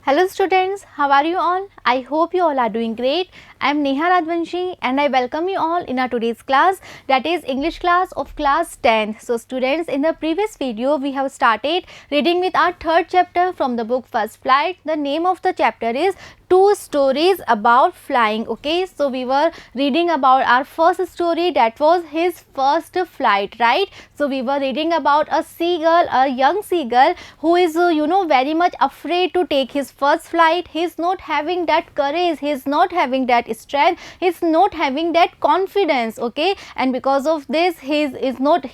Hello students, how are you all? I hope you all are doing great. I am Neha Radvanshi and I welcome you all in our today's class, that is English class of class 10th. So students, in the previous video we have started reading with our third chapter from the book First Flight. The name of the chapter is Two Stories About Flying. Okay, so we were reading about our first story, that was his first flight, right? So we were reading about a seagull, a young seagull who is very much afraid to take his first flight. He is not having that courage, he is not having that strength, he is not having that confidence. Okay, and because of this he is not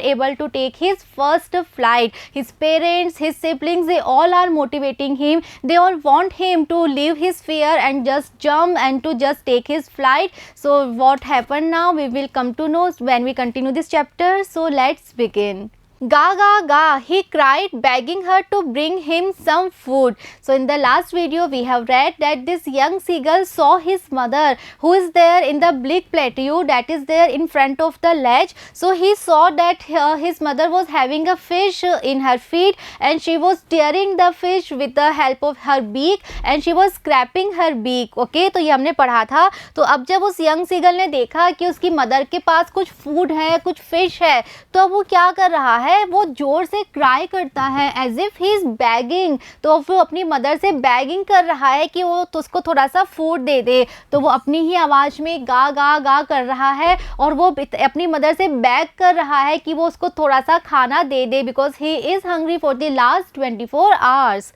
able to take his first flight. His parents, his siblings, they all are motivating him. They all want him to leave his fear and just jump and to just take his flight. So what happened now, we will come to know when we continue this chapter. So let's begin. Ga ga ga, he cried, begging her to bring him some food. So in the last video we have read that this young seagull saw his mother who is there in the bleak plateau, that is there in front of the ledge. So he saw that his mother was having a fish in her feet and she was tearing the fish with the help of her beak and she was scraping her beak. Okay, तो ये हमने पढ़ा था. तो अब जब उस young seagull ने देखा कि उसकी मदर के पास कुछ फूड है, कुछ फिश है, तो वो क्या कर रहा है, वो जोर से क्राई करता है as if he is begging. तो वो अपनी मदर से बैगिंग कर रहा है कि वो तो उसको थोड़ा सा फूड दे दे. तो वो अपनी ही आवाज़ में गा गा गा कर रहा है और वो अपनी मदर से बैग कर रहा है कि वो उसको थोड़ा सा खाना दे दे, because he is hungry for the last 24 hours.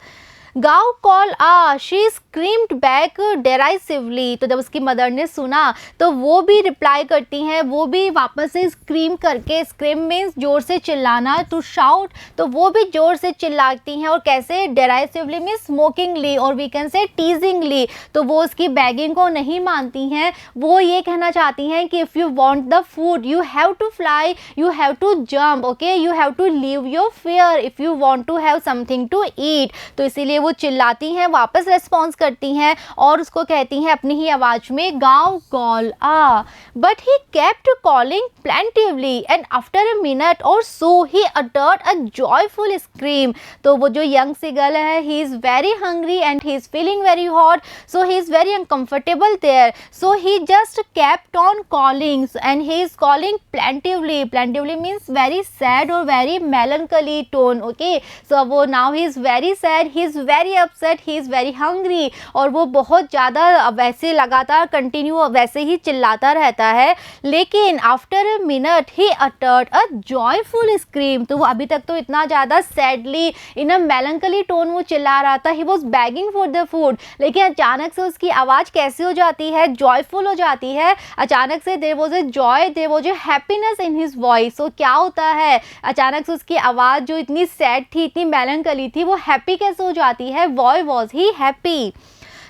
गाओ कॉल आ, शी स्क्रीम्ड बैक डेराइसिवली. तो जब उसकी मदर ने सुना तो वो भी रिप्लाई करती हैं, वो भी वापस से स्क्रीम करके, स्क्रीम मीन्स जोर से चिल्लाना, टू शाउट, तो वो भी जोर से चिल्लाती हैं. और कैसे, डेराइसिवली मीन्स स्मोकिंगली और वी कैन से टीजिंगली. तो वो उसकी बैगिंग को नहीं मानती हैं. वो ये कहना चाहती हैं कि if you want the food you have to fly, you have to jump, okay, you have to leave your fear if you want to have something to eat. तो इसीलिए वो चिल्लाती हैं, वापस रेस्पॉन्स करती हैं और उसको कहती हैं अपनी ही आवाज़ में, गाओ कॉल आ. But he kept calling plaintively and after a minute और so he uttered a joyful scream. तो वो जो यंग सीगल है, he is very hungry and he is feeling very hot, so he is very uncomfortable there. So he just kept on calling and he is calling plaintively. Plaintively means very sad और very melancholy tone. Okay, so वो now he is very sad, he is very upset, he is very hungry. और वो बहुत ज़्यादा वैसे लगातार continue वैसे ही चिल्लाता रहता है. लेकिन after a minute he uttered a joyful scream. तो वो अभी तक तो इतना ज़्यादा सैडली इन अ मेलंकली टोन वो चिल्ला रहा था, he was begging for the food. लेकिन अचानक से उसकी आवाज़ कैसी हो जाती है, जॉयफुल हो जाती है. अचानक से there was a joy, there was a happiness in his voice. तो क्या होता है, अचानक से उसकी आवाज़ जो इतनी सैड थी, इतनी मेलंकली थी, वो हैप्पी कैसे हो जाती है. Why was he happy?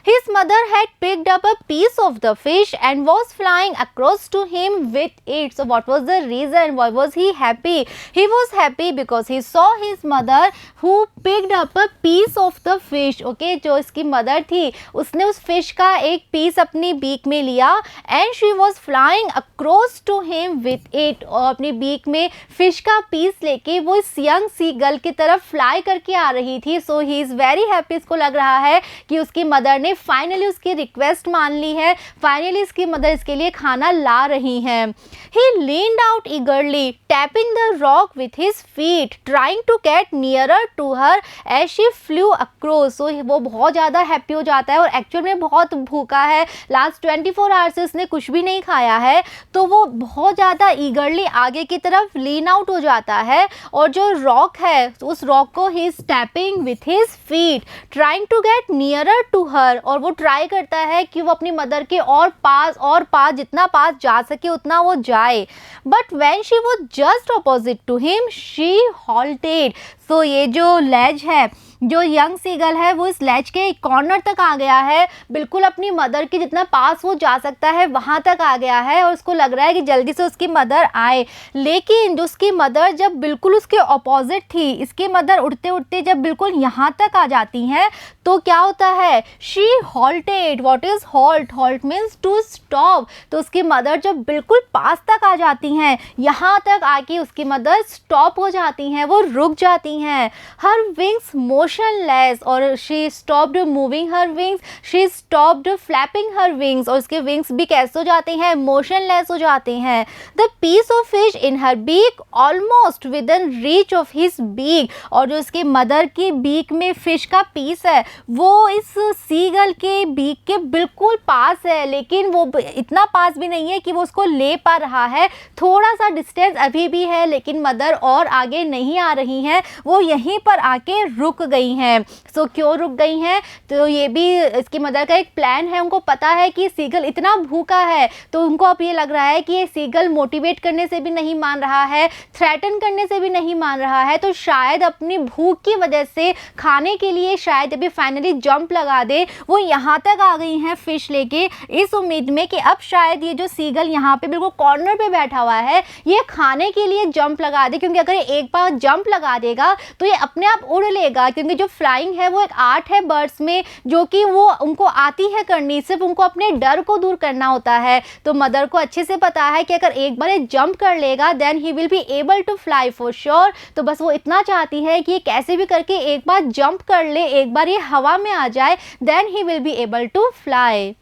His mother had picked up a piece of the fish and was flying across to him with it. So what was the reason? Why was he happy? He was happy because he saw his mother who picked up a piece of the fish. Okay, जो इसकी mother थी उसने उस fish का एक piece अपनी beak में लिया and she was flying across to him with it. और अपनी बीक में फिश का पीस लेके वो इस यंग सीगल की तरफ फ्लाई करके आ रही थी. So he is very happy. इसको लग रहा है कि उसकी मदर ने फाइनली उसकी रिक्वेस्ट मान ली है, फाइनली इसकी मदर इसके लिए खाना ला रही हैं. He leaned out eagerly, tapping the rock with his feet, trying to get nearer to her as she flew across. So वो बहुत ज़्यादा हैप्पी हो जाता है और एक्चुअल में बहुत भूखा है, लास्ट 24 आवर्स से उसने कुछ भी नहीं खाया है. तो वो बहुत ज़्यादा ईगरली आगे की तरफ लीन आउट हो जाता है और जो रॉक है उस रॉक को he is tapping with his feet, trying to get nearer to her. और वो ट्राई करता है कि वो अपनी मदर के और पास जितना पास जा सके उतना वो जाए. But when she was just opposite to him she halted. So ये जो लेज है, जो यंग सीगल है, वो इस लेज के कॉर्नर तक आ गया है, बिल्कुल अपनी मदर के जितना पास वो जा सकता है वहाँ तक आ गया है और उसको लग रहा है कि जल्दी से उसकी मदर आए. लेकिन जो उसकी मदर जब बिल्कुल उसके अपोजिट थी, इसकी मदर उड़ते उड़ते जब बिल्कुल यहाँ तक आ जाती हैं तो क्या होता है, she halted. What is halt? Halt means to stop. तो उसकी मदर जब बिल्कुल पास तक आ जाती हैं, यहाँ तक आके उसकी मदर स्टॉप हो जाती हैं, वो रुक जाती हैं. हर विंग्स मोर मोशनलेस और she stopped moving her wings, she stopped flapping her wings, और उसके विंग्स भी कैसे हो जाते हैं, मोशनलेस हो जाते हैं। The piece of fish in her beak almost within reach of his beak, और जो इसके मदर की बीक में फिश का पीस है वो इस सीगल के बीक के बिल्कुल पास है, लेकिन वो इतना पास भी नहीं है कि वो उसको ले पा रहा है, थोड़ा सा डिस्टेंस अभी भी है, लेकिन मदर और आगे नहीं आ रही हैं, वो यहीं पर आके रुक गई हैं। सो क्यों रुक गई हैं, तो ये भी इसकी मदर का एक प्लान है, उनको पता है कि सीगल इतना भूखा है, तो उनको अब ये लग रहा है कि ये सीगल मोटिवेट करने से भी नहीं मान रहा है, थ्रेटन करने से भी नहीं मान रहा है, तो शायद अपनी भूख की वजह से खाने के लिए शायद अभी फाइनली जंप लगा दे। वो यहाँ तक आ गई हैं फिश लेके इस उम्मीद में कि अब शायद ये जो सीगल यहाँ पे बिल्कुल कॉर्नर पे बैठा हुआ है ये खाने के लिए जंप लगा दे, क्योंकि अगर एक बार जंप लगा देगा तो ये अपने आप उड़ लेगा, क्योंकि जो फ्लाइंग है वो एक आर्ट है बर्ड्स में जो कि वो उनको आती है करनी, सिर्फ उनको अपने डर को दूर करना होता है। तो मदर को अच्छे से पता है कि अगर एक बार ये जंप कर लेगा then he will be able to fly for sure. तो बस वो इतना चाहती है कि ये कैसे भी करके एक बार जंप कर ले, एक बार ये हवा में आ जाए, then he will be able to fly.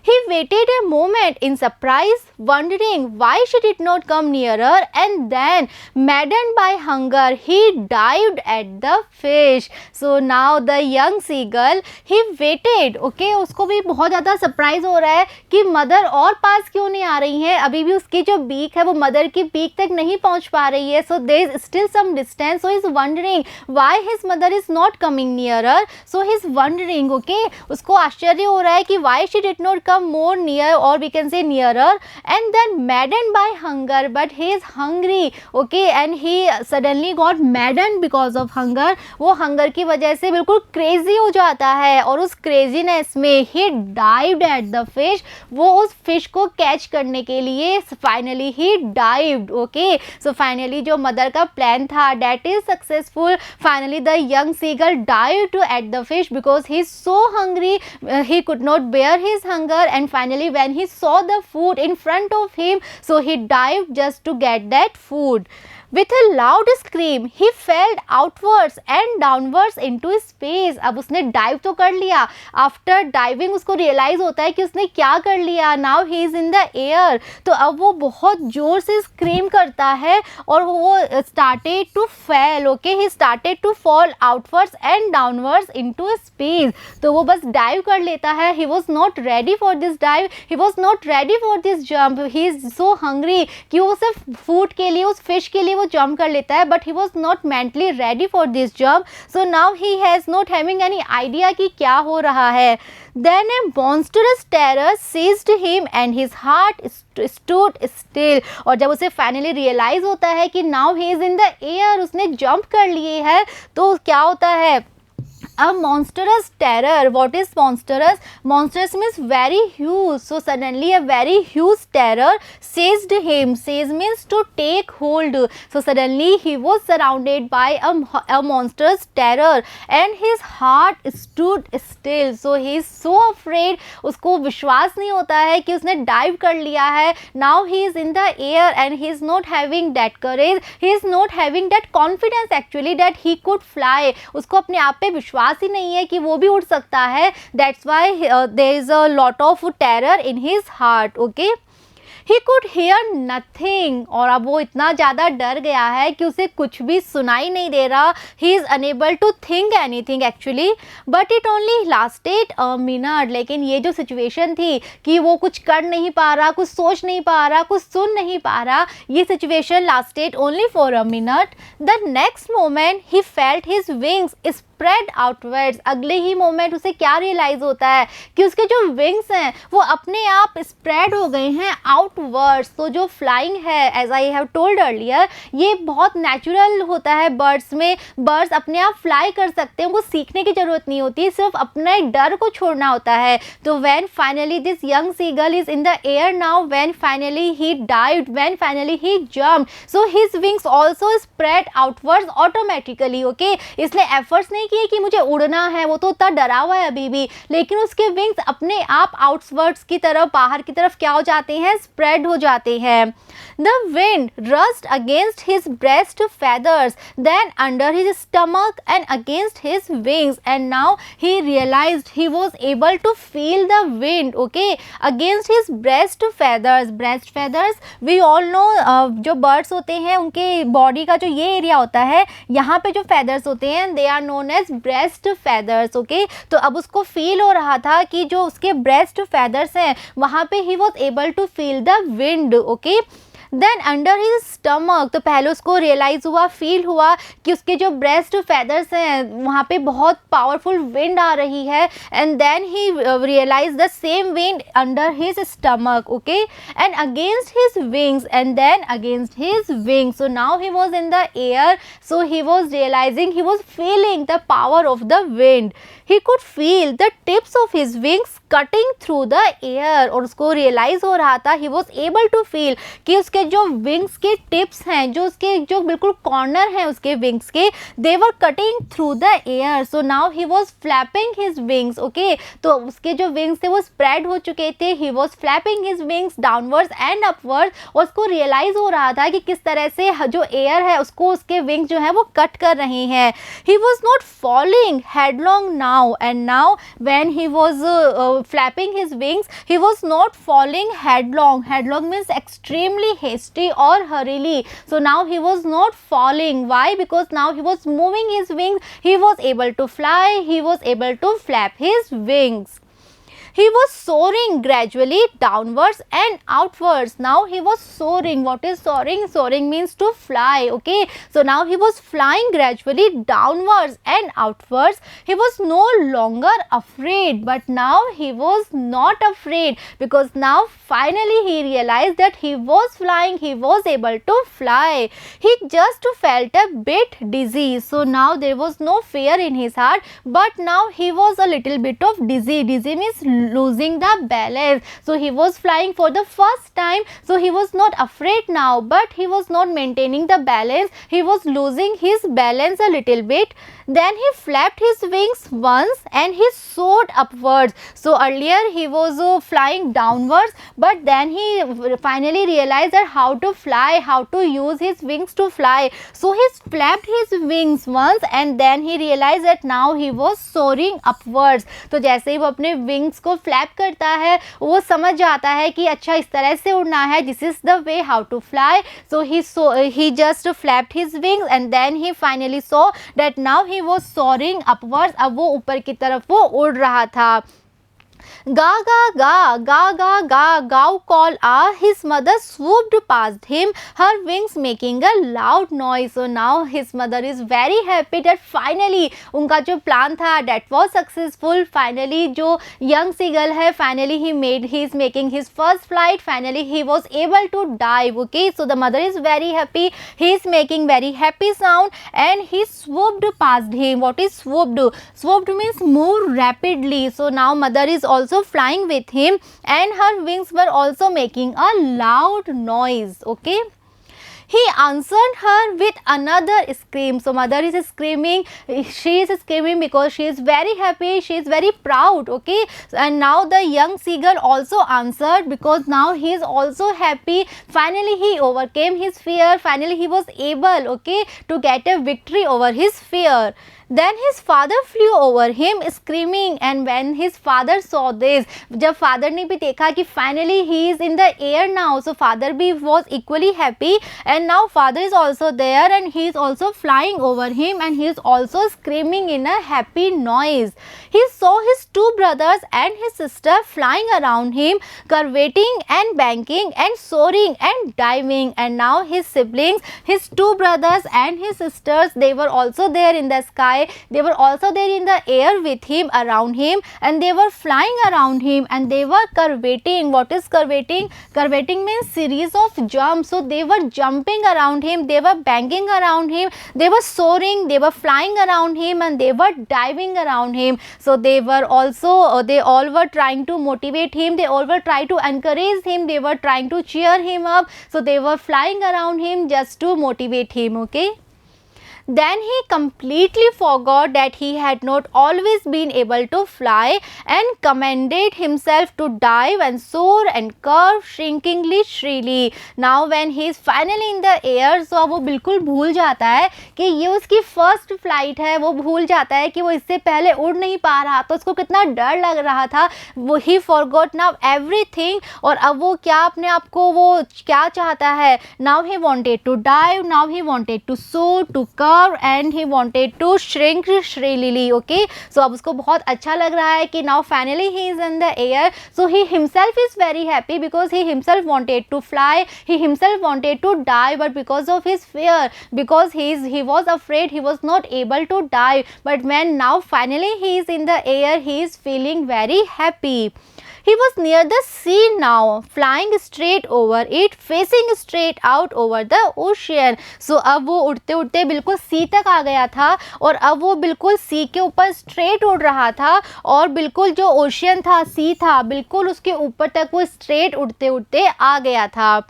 He waited a moment in surprise, wondering why she did not come nearer, and then, maddened by hunger, he dived at the fish. So now the young seagull, he waited. Okay, उसको भी बहुत ज़्यादा surprise हो रहा है कि mother और पास क्यों नहीं आ रही है, अभी भी उसकी जो बीक है वो मदर की बीक तक नहीं पहुंच पा रही है। So there is still some distance. So he is wondering why his mother is not coming nearer. So he is wondering, okay, उसको आश्चर्य हो रहा है कि why she did not come more near, or we can say nearer, and then maddened by hunger, but he is hungry, okay, and he suddenly got maddened because of hunger. वो hunger की वजह से बिल्कुल crazy हो जाता है, और उस craziness में he dived at the fish, वो उस fish को catch करने के लिए finally he dived, okay. So finally जो mother का plan था that is successful. Finally the young seagull dived at the fish because he is so hungry, he could not bear his hunger, and finally when he saw the food in front of him, so he dived just to get that food. With a loud scream, he fell outwards and downwards into space. अब उसने dive तो कर लिया, after diving उसको realize होता है कि उसने क्या कर लिया, now he is in the air. तो अब वो बहुत जोर से scream करता है और वो started to fall, okay, he started to fall outwards and downwards into space. तो वो बस dive कर लेता है, he was not ready for this dive, he was not ready for this jump, he is so hungry कि वो सिर्फ food के लिए, उस fish के लिए वो जंप कर लेता है, but he was not mentally ready for this jump. So now he has not having any idea कि क्या हो रहा है. Then a monstrous terror seized him and his heart stood still. और जब उसे फाइनली रियलाइज होता है कि now he is in the air, उसने जंप कर लिए है, तो क्या होता है, a monstrous terror. What is monstrous? Monstrous means very huge. So suddenly a very huge terror seized him. Seize means to take hold. So suddenly he was surrounded by a monstrous terror and his heart stood still. So he is so afraid. उसको विश्वास नहीं होता है कि उसने dive कर लिया है. Now he is in the air and he is not having that courage. He is not having that confidence actually that he could fly. उसको अपने आप पे विश्वास ही नहीं है कि वो भी उड़ सकता है. That's why there is a lot of terror in his heart, okay. He could hear nothing. और अब वो इतना ज़्यादा डर गया है कि उसे कुछ भी सुनाई नहीं दे रहा. He is unable to think anything actually, but it only lasted a minute. लेकिन ये जो सिचुएशन थी कि वो कुछ कर नहीं पा रहा, कुछ सोच नहीं पा रहा, कुछ सुन नहीं पा रहा, ये situation lasted only for a minute. The next moment he felt his wings spread outwards. अगले ही मोमेंट उसे क्या रियलाइज होता है कि उसके जो विंग्स हैं वो अपने आप स्प्रेड हो गए हैं आउटवर्ड्स. तो जो फ्लाइंग है, as I have told earlier, ये बहुत नेचुरल होता है बर्ड्स में. बर्ड्स अपने आप फ्लाई कर सकते हैं, उनको सीखने की ज़रूरत नहीं होती, सिर्फ अपने डर को छोड़ना होता है. तो when finally this young seagull is in the air now, when finally he dived, when finally he jumped, so his wings also spread outwards automatically, okay. इसने एफर्ट्स नहीं किए कि मुझे उड़ना है, वो तो उतना डरा हुआ है अभी भी, लेकिन उसके विंग्स अपने आप आउटवर्ड्स की तरफ, बाहर की तरफ क्या हो जाते हैं, स्प्रेड हो जाते हैं. The wind rushed against his breast feathers, then under his stomach and against his wings, and now he realized he was able to feel the wind, okay, against his breast feathers. Breast feathers we all know, जो birds होते हैं उनके body का जो ये area होता है, यहाँ पे जो feathers होते हैं they are known as breast feathers, okay. तो अब उसको feel हो रहा था कि जो उसके breast feathers हैं वहाँ पे he was able to feel the wind, okay. Then under his stomach, तो पहले उसको रियलाइज़ हुआ, फील हुआ कि उसके जो ब्रेस्ट फेदर्स हैं वहाँ पे बहुत पावरफुल विंड आ रही है. And then he realize the same wind under his stomach, okay, and against his wings, and then against his wings. So now he was in the air, so he was realizing, he was feeling the power of the wind. He could feel the tips of his wings cutting through the air, और उसको realise हो रहा था, he was able to feel कि उसके जो wings के tips हैं, जो उसके जो बिल्कुल कॉर्नर हैं उसके विंग्स के, they were cutting through the air. So now he was flapping his wings, okay. तो उसके जो विंग्स थे वो स्प्रेड हो चुके थे, he was flapping his wings downwards and upwards, और उसको रियलाइज़ हो रहा था कि किस तरह से जो एयर है उसको उसके विंग्स जो है वो कट कर रहे हैं. He was not falling headlong now, and now when he was flapping his wings, he was not falling headlong. Headlong means extremely hasty or hurriedly. So now he was not falling. Why? Because now he was moving his wings, he was able to fly, he was able to flap his wings. He was soaring gradually downwards and outwards. Now he was soaring. What is soaring? Soaring means to fly, okay. So now he was flying gradually downwards and outwards. He was no longer afraid, but now he was not afraid, because now finally he realized that he was flying, he was able to fly. He just felt a bit dizzy. So now there was no fear in his heart, but now he was a little bit of dizzy. Dizzy means losing the balance. So he was flying for the first time, so he was not afraid now, but he was not maintaining the balance, he was losing his balance a little bit. Then he flapped his wings once and he soared upwards. So earlier he was flying downwards, but then he finally realized that how to fly, how to use his wings to fly. So he flapped his wings once and then he realized that now he was soaring upwards. तो जैसे ही वो अपने wings को flap करता है वो समझ जाता है कि अच्छा इस तरह से उड़ना है, this is the way how to fly. So he just flapped his wings and then he finally saw that now he was soaring upwards. अब वो ऊपर की तरफ वो उड़ रहा था. Ga ga ga, ga ga ga, Gau call ah. His mother swooped past him, her wings making a loud noise. So now his mother is very happy that finally उनका जो plan था that was successful. Finally जो young seagull है, finally he is making his first flight. Finally he was able to dive. Okay, so the mother is very happy. He is making very happy sound and he swooped past him. What is swooped? Swooped means move rapidly. So now mother is also flying with him and her wings were also making a loud noise. Okay, he answered her with another scream. So mother is screaming, she is screaming because she is very happy, she is very proud. Okay, and now the young seagull also answered because now he is also happy. Finally he overcame his fear, finally he was able, okay, to get a victory over his fear. Then his father flew over him screaming, and when his father saw this, जब father ने भी देखा कि finally he is in the air now, so father भी was equally happy and now father is also there and he is also flying over him and he is also screaming in a happy noise. He saw his two brothers and his sister flying around him, curvating and banking and soaring and diving, and now his siblings, his two brothers and his sisters, they were also there in the sky. They were also there in the air with him, around him, and they were flying around him and they were curvating. What is curvating? Curvating means series of jumps. So they were jumping around him, they were banging around him, they were soaring, they were flying around him and they were diving around him. So they were also, they all were trying to motivate him, they all were trying to encourage him, they were trying to cheer him up. So they were flying around him just to motivate him. Okay. Then he completely forgot that he had not always been able to fly and commanded himself to dive and soar and curve shrinkingly shrilly. Now when he is finally in the air, so वो बिल्कुल भूल जाता है कि ये उसकी first flight है, वो भूल जाता है कि वो इससे पहले उड़ नहीं पा रहा, तो उसको कितना डर लग रहा था. वो ही फॉरगॉट नाउ एवरीथिंग. और अब वो क्या अपने आप को वो क्या चाहता है, now he wanted to dive, now he wanted to soar, to curve and he wanted to shriek shrilly. Okay, so अब उसको बहुत अच्छा लग रहा है कि now finally he is in the air. So he himself is very happy because he himself wanted to fly, he himself wanted to die, but because of his fear, because he was afraid, he was not able to die. But when now finally he is in the air, he is feeling very happy. He was near the sea now, flying straight over it, facing straight out over the ocean. So अब वो उड़ते उड़ते बिल्कुल सी तक आ गया था और अब वो बिल्कुल सी के ऊपर स्ट्रेट उड़ रहा था और बिल्कुल जो ओशियन था, सी था, बिल्कुल उसके ऊपर तक वो स्ट्रेट उड़ते उड़ते आ गया था.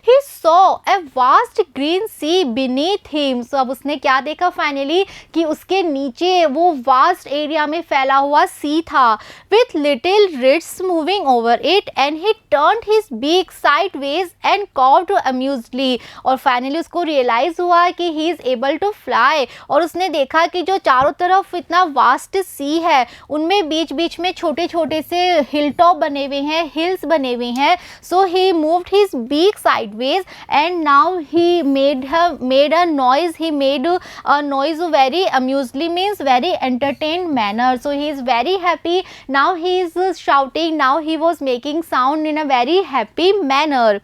He saw a vast green sea beneath him. So अब उसने क्या देखा फाइनली कि उसके नीचे वो वास्ट एरिया में फैला हुआ सी था, with little rivers moving over it, and he turned his beak sideways and cawed amusedly. और फाइनली उसको रियलाइज हुआ कि he is able to fly. और उसने देखा कि जो चारों तरफ इतना वास्ट सी है, उनमें बीच बीच में छोटे छोटे से हिल टॉप बने हुए हैं, हिल्स बने हुए हैं. So he moved his beak sideways and now he made a noise. He made a noise very amusedly, means very entertained manner. So he is very happy. Now he is shouting. Now he was making sound in a very happy manner.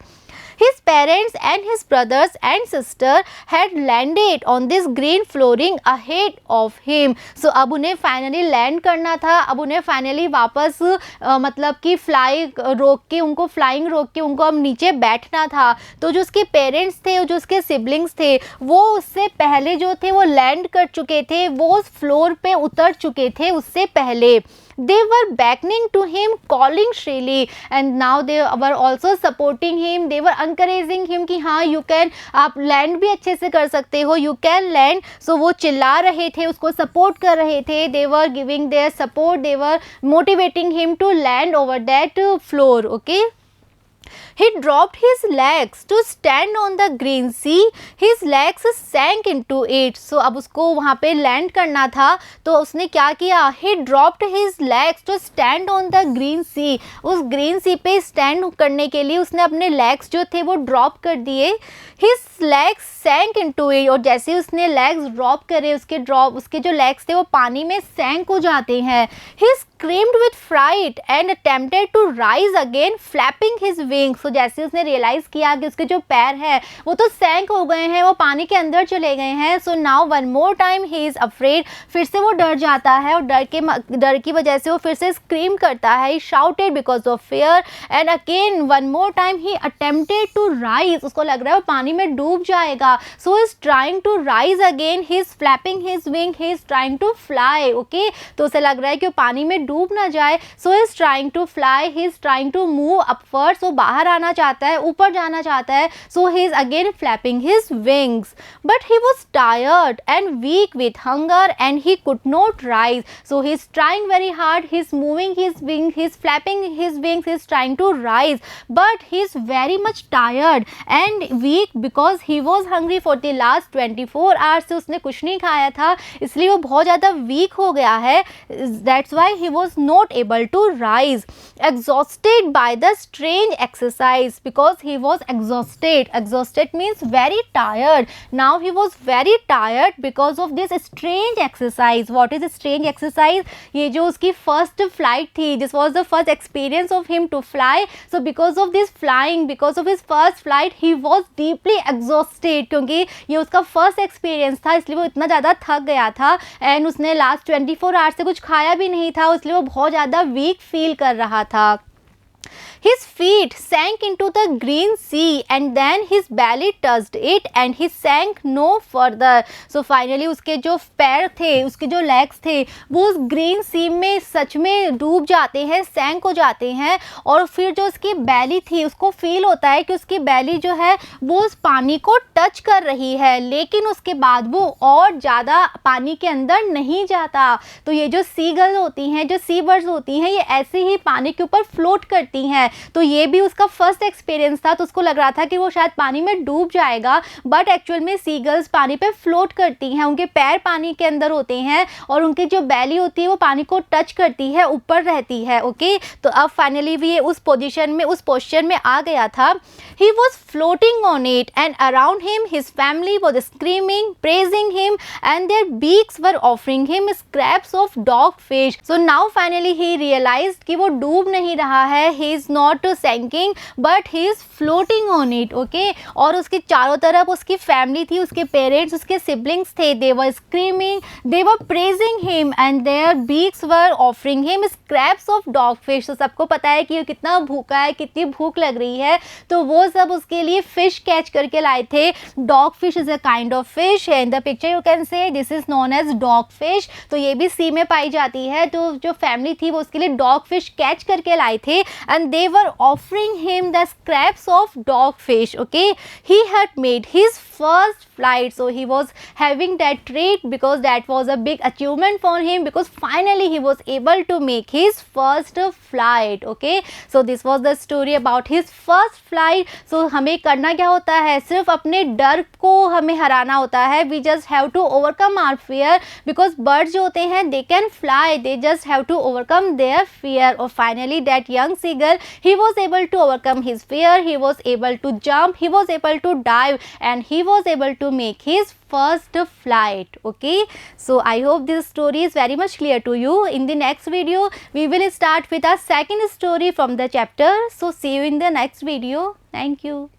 His parents and his brothers and sister had landed on this green flooring ahead of him. So अब उन्हें finally land करना था, अब उन्हें finally वापस मतलब कि flying रोक के उनको अब नीचे बैठना था. तो जो उसके पेरेंट्स थे, जो उसके सिबलिंग्स थे, वो उससे पहले जो थे वो लैंड कर चुके थे, वो उस फ्लोर पे उतर चुके थे उससे पहले. They were beckoning to him, calling shrilly, and now they were also supporting him. They were encouraging him कि हाँ you can, आप लैंड भी अच्छे से कर सकते हो, you can land. So वो चिल्ला रहे थे, उसको सपोर्ट कर रहे थे. They were giving their support, they were motivating him to land over that floor. Okay. He dropped his legs to stand on the green sea. His legs sank into it. So अब उसको वहाँ पे land करना था, तो उसने क्या किया, he dropped his legs to stand on the green sea. उस ग्रीन सी पे स्टैंड करने के लिए उसने अपने लेग्स जो थे वो ड्रॉप कर दिए. His legs sank into it. और जैसे ही उसने लेग्स ड्रॉप करे, उसके जो लेग्स थे वो पानी में सैंक हो जाते हैं. He screamed with fright and attempted to rise again, flapping his wings. So जैसे उसने रियलाइज किया कि उसके जो पैर हैं वो तो सैंक हो गए हैं, वो पानी के अंदर चले गए हैं. So now one more time he is afraid. फिर से वो डर जाता है और डर की वजह से वो फिर से स्क्रीम करता है. He shouted because of fear and again one more time he attempted to rise. उसको लग रहा है वो पानी में डूब जाएगा. So is trying to rise again, he is flapping his wing, he is trying to fly. Okay, तो उसे लग रहा है कि वो पानी में डूब ना जाए. So is trying to fly, he is trying to move upwards. वो बाहर आना चाहता है, ऊपर जाना चाहता है. So he is again flapping his wings, but he was tired and weak with hunger and he could not rise. So he is trying very hard, he is moving his wing, he is flapping his wings, he is trying to rise, but he is very much tired and weak because he was hungry for the last 24 hours. से उसने कुछ नहीं खाया था, इसलिए वो बहुत ज़्यादा वीक हो गया है. That's why he was not able to rise. Exhausted by the strange exercise, because he was exhausted means very tired. Now he was very tired because of this strange exercise. What is a strange exercise? ये जो उसकी first flight थी, this was the first experience of him to fly. So because of this flying, because of his first flight, he was deeply exhausted. क्योंकि ये उसका first experience था, इसलिए वो इतना ज़्यादा थक गया था and उसने last 24 आवर्स से कुछ खाया भी नहीं था, इसलिए वो बहुत ज़्यादा weak feel कर रहा था. He his feet sank into the green sea and then his belly touched it and he sank no further. So finally उसके जो पैर थे, उसके जो legs थे, वो उस green sea में सच में डूब जाते हैं, सैंक हो जाते हैं। और फिर जो उसकी बैली थी उसको फील होता है कि उसकी बैली जो है वो उस पानी को टच कर रही है, लेकिन उसके बाद वो और ज़्यादा पानी के अंदर नहीं जाता। तो ये जो सी गर्ल होती हैं, जो सी बर्ड्स होती हैं, ये ऐसे ही पानी के ऊपर फ्लोट करती हैं। तो ये भी उसका फर्स्ट एक्सपीरियंस था, तो उसको लग रहा था कि वो शायद पानी में डूब जाएगा, बट एक्चुअल में सी गर्ल्स पानी पे फ्लोट करती हैं। उनके पैर पानी के अंदर होते हैं और उनकी जो बैली होती है वो पानी को टच करती है, ऊपर रहती है। ओके, तो अब फाइनली भी ये उस पोजीशन में, उस पोस्चर में आ गया था। He was floating on it and around him his family was screaming, praising him and their beaks were offering him scraps of dog fish. So now finally he realized कि वो डूब नहीं रहा है, he is not sinking but he is floating on it. Okay, और उसके चारों तरफ उसकी फैमिली थी, उसके पेरेंट्स, उसके सिबलिंग्स थे, they were screaming, they were praising him and their beaks were offering him scraps of dog fish. तो सबको पता है कि वो कितना भूखा है, कितनी भूख लग रही है, तो वो सब उसके लिए फिश कैच करके लाए थे। Dog fish is a kind of fish, in the picture you can see this is known as dog fish. तो ये भी सी में पाई जाती है। तो जो फैमिली थी वो उसके लिए डॉग फिश कैच करके लाए थे and they were offering him the scraps of dog fish. Okay, he had made his first flight, so he was having that treat because that was a big achievement for him because finally he was able to make his first flight. Okay, so this was the story about his first flight. So हमें करना क्या होता है, सिर्फ अपने डर को हमें हराना होता है। we just have to overcome our fear because birds जो होते हैं they can fly, they just have to overcome their fear. और finally that young seagull, he was able to overcome his fear, he was able to jump, he was able to dive and he was able to make his first flight. Okay, so I hope this story is very much clear to you. In the next video we will start with our second story from the chapter. So see you in the next video. Thank you.